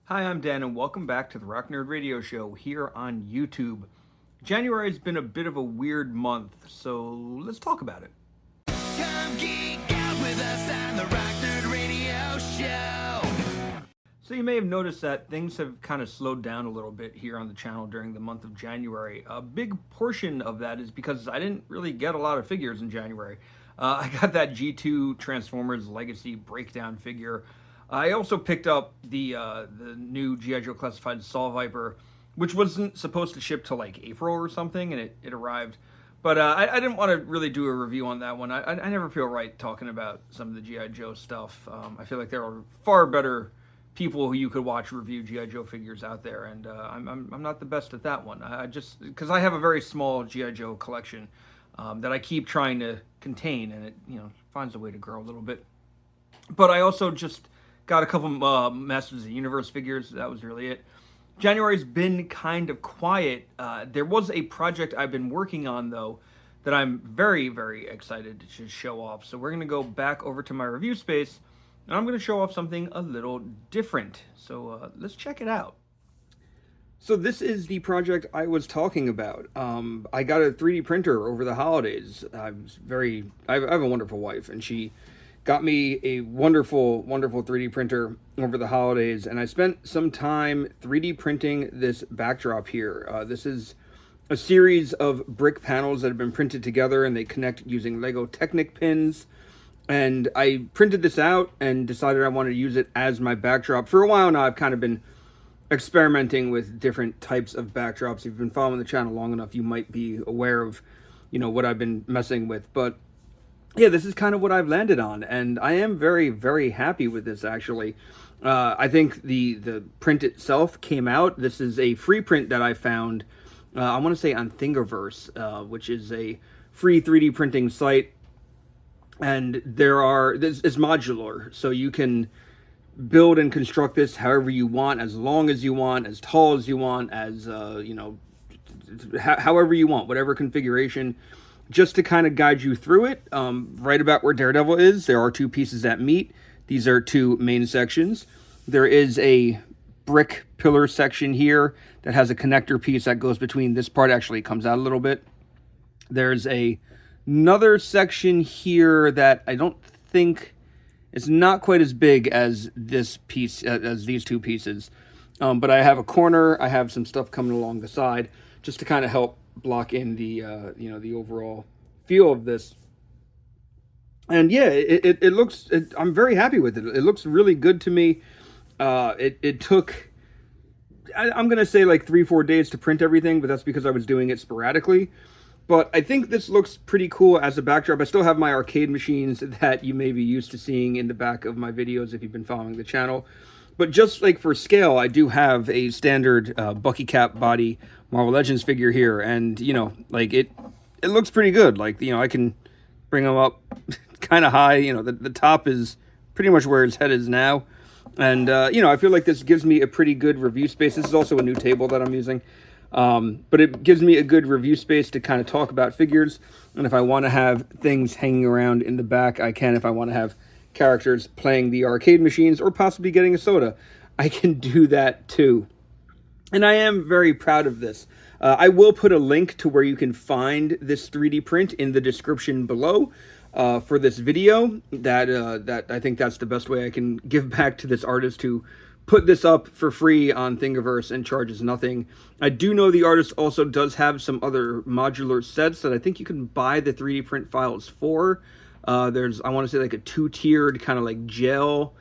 Hi, I'm Dan, and welcome back to the Rock Nerd Radio Show here on YouTube. January has been a bit of a weird month, so let's talk about it. Come geek out with us on the Rock Nerd Radio Show. So you may have noticed that things have kind of slowed down a little bit here on the channel during the month of January. A big portion of that is because I didn't really get a lot of figures in January. I got that G2 Transformers Legacy breakdown figure. I also picked up the new G.I. Joe Classified Saw Viper, which wasn't supposed to ship till like April or something, and it arrived. But I didn't want to really do a review on that one. I never feel right talking about some of the G.I. Joe stuff. I feel like there are far better people who you could watch review G.I. Joe figures out there, and I'm not the best at that one. I just, because I have a very small G.I. Joe collection that I keep trying to contain, and it finds a way to grow a little bit. But I also just got a couple Masters of the Universe figures. That was really it. January's been kind of quiet. There was a project I've been working on, though, that I'm very, very excited to show off. So we're going to go back over to my review space, and I'm going to show off something a little different. So let's check it out. So this is the project I was talking about. I got a 3D printer over the holidays. I have a wonderful wife, and she got me a wonderful 3D printer over the holidays, and I spent some time 3D printing this backdrop here. This is a series of brick panels that have been printed together, and they connect using Lego Technic pins. And I printed this out and decided I wanted to use it as my backdrop. For a while now, I've kind of been experimenting with different types of backdrops. If you've been following the channel long enough, you might be aware of, what I've been messing with. But yeah, this is kind of what I've landed on, and I am very, very happy with this, actually. I think the print itself came out. This is a free print that I found, I want to say on Thingiverse, which is a free 3D printing site. And it's modular, so you can build and construct this however you want, as long as you want, as tall as you want, as, however you want, whatever configuration. Just to kind of guide you through it, right about where Daredevil is, there are two pieces that meet. These are two main sections. There is a brick pillar section here that has a connector piece that goes between. This part actually comes out a little bit. There's another section here that I don't think it's not quite as big as this piece, as these two pieces. But I have a corner. I have some stuff coming along the side just to kind of help block in the the overall feel of this. And yeah, it looks, I'm very happy with it. It looks really good to me. It took, I'm gonna say like 3-4 days to print everything, but that's because I was doing it sporadically. But I think this looks pretty cool as a backdrop. I still have my arcade machines that you may be used to seeing in the back of my videos if you've been following the channel. But just like for scale, I do have a standard Bucky Cap body Marvel Legends figure here, and like it looks pretty good. Like I can bring him up kind of high. The top is pretty much where his head is now, and I feel like this gives me a pretty good review space. This is also a new table that I'm using, but it gives me a good review space to kind of talk about figures. And if I want to have things hanging around in the back, I can. If I want to have characters playing the arcade machines or possibly getting a soda, I can do that too. And I am very proud of this. I will put a link to where you can find this 3D print in the description below for this video. That I think that's the best way I can give back to this artist who put this up for free on Thingiverse and charges nothing. I do know the artist also does have some other modular sets that I think you can buy the 3D print files for. There's, I want to say, like a 2-tiered kind of like gel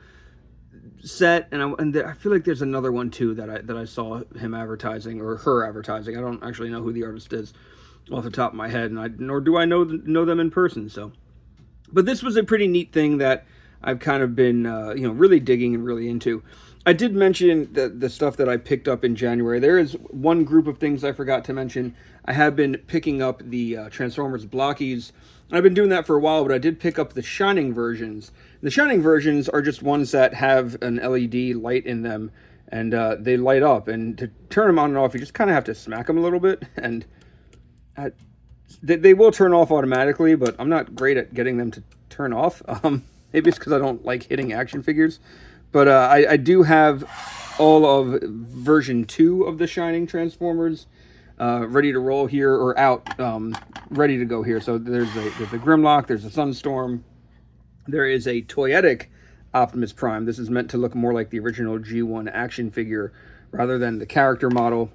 set, and I feel like there's another one too that I saw him advertising, or her advertising. I don't actually know who the artist is off the top of my head, and nor do I know them in person. So, but this was a pretty neat thing that I've kind of been really digging and really into. I did mention the stuff that I picked up in January. There is one group of things I forgot to mention. I have been picking up the Transformers Blokees. I've been doing that for a while, but I did pick up the Shining versions. The Shining versions are just ones that have an LED light in them, and they light up. And to turn them on and off, you just kind of have to smack them a little bit, and they will turn off automatically, but I'm not great at getting them to turn off. Maybe it's because I don't like hitting action figures. But I do have all of version 2 of the Shining Transformers ready to roll here, or out, ready to go here. So there's a Grimlock, there's a Sunstorm, there is a toyetic Optimus Prime. This is meant to look more like the original G1 action figure rather than the character model.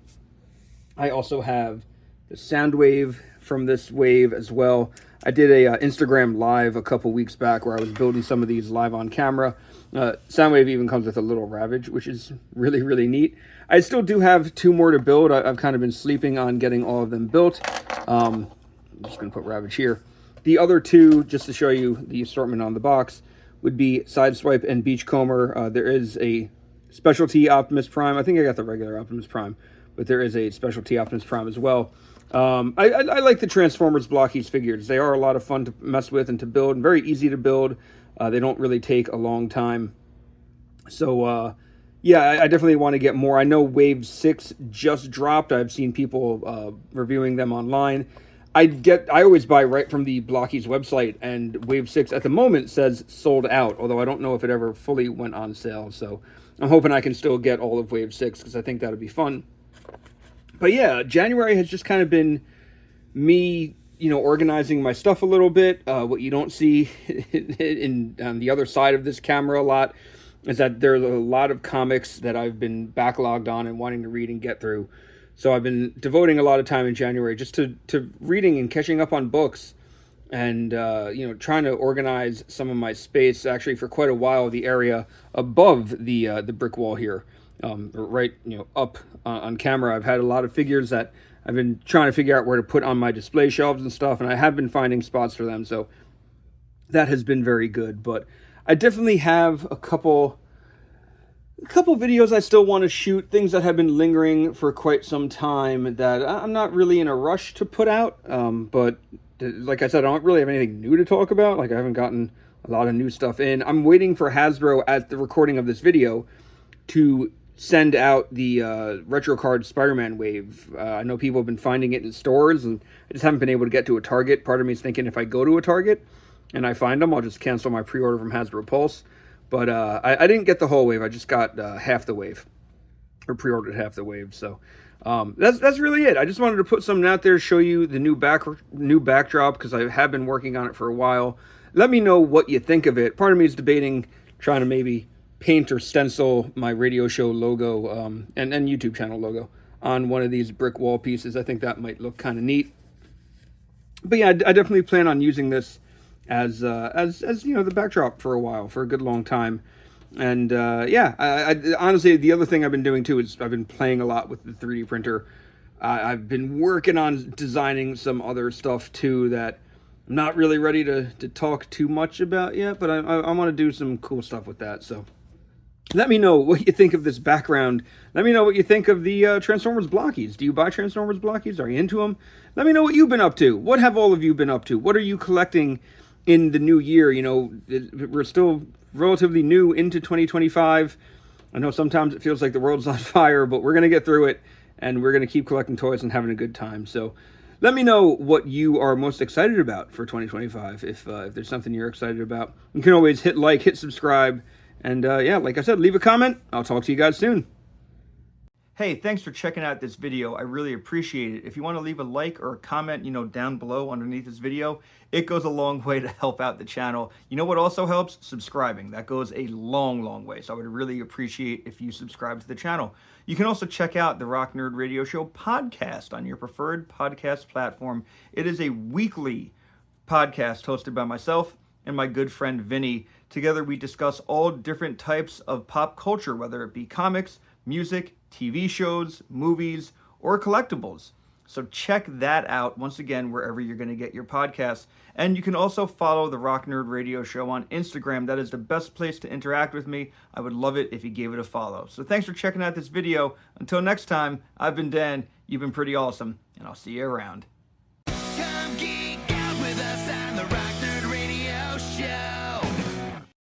I also have the Soundwave from this wave as well. I did a Instagram live a couple weeks back where I was building some of these live on camera. Soundwave even comes with a little Ravage, which is really, really neat. I still do have 2 more to build. I've kind of been sleeping on getting all of them built. I'm just going to put Ravage here. The other 2, just to show you the assortment on the box, would be Sideswipe and Beachcomber. There is a specialty Optimus Prime. I think I got the regular Optimus Prime, but there is a specialty Optimus Prime as well. I like the Transformers Blokees figures. They are a lot of fun to mess with and to build, and very easy to build. They don't really take a long time. So, yeah, I definitely want to get more. I know Wave 6 just dropped. I've seen people reviewing them online. I always buy right from the Blokees website, and Wave 6 at the moment says sold out, although I don't know if it ever fully went on sale. So I'm hoping I can still get all of Wave 6, because I think that would be fun. But yeah, January has just kind of been me, organizing my stuff a little bit. What you don't see on the other side of this camera a lot is that there's a lot of comics that I've been backlogged on and wanting to read and get through. So I've been devoting a lot of time in January just to reading and catching up on books, and trying to organize some of my space. Actually, for quite a while, the area above the brick wall here, right up on camera, I've had a lot of figures that I've been trying to figure out where to put on my display shelves and stuff, and I have been finding spots for them, so that has been very good. But I definitely have a couple videos I still want to shoot, things that have been lingering for quite some time that I'm not really in a rush to put out. But like I said, I don't really have anything new to talk about. Like, I haven't gotten a lot of new stuff in. I'm waiting for Hasbro, at the recording of this video, to send out the retro card Spider-Man wave. I know people have been finding it in stores, and I just haven't been able to get to a Target. Part of me is thinking if I go to a Target and I find them, I'll just cancel my pre-order from Hasbro Pulse. But I didn't get the whole wave. I just got half the wave, or pre-ordered half the wave. So that's really it. I just wanted to put something out there, show you the new backdrop, because I have been working on it for a while. Let me know what you think of it. Part of me is debating trying to maybe paint or stencil my radio show logo and YouTube channel logo on one of these brick wall pieces. I think that might look kind of neat. But yeah, I definitely plan on using this as the backdrop for a while, for a good long time. And I honestly, the other thing I've been doing too is I've been playing a lot with the 3D printer. I've been working on designing some other stuff too that I'm not really ready to talk too much about yet, but I want to do some cool stuff with that. So let me know what you think of this background. Let me know what you think of the Transformers Blokees. Do you buy Transformers Blokees? Are you into them? Let me know what you've been up to. What have all of you been up to? What are you collecting in the new year? We're still relatively new into 2025. I know sometimes it feels like the world's on fire, but we're going to get through it, and we're going to keep collecting toys and having a good time. So let me know what you are most excited about for 2025. If there's something you're excited about, you can always hit like, hit subscribe, and like I said, leave a comment. I'll talk to you guys soon. Hey, thanks for checking out this video. I really appreciate it. If you want to leave a like or a comment, down below underneath this video, it goes a long way to help out the channel. You know what also helps? Subscribing. That goes a long, long way. So I would really appreciate if you subscribe to the channel. You can also check out the Rock Nerd Radio Show podcast on your preferred podcast platform. It is a weekly podcast hosted by myself and my good friend Vinny. Together we discuss all different types of pop culture, whether it be comics, music, TV shows, movies, or collectibles. So check that out, once again, wherever you're going to get your podcasts. And you can also follow the Rock Nerd Radio Show on Instagram. That is the best place to interact with me. I would love it if you gave it a follow. So thanks for checking out this video. Until next time, I've been Dan. You've been pretty awesome, and I'll see you around.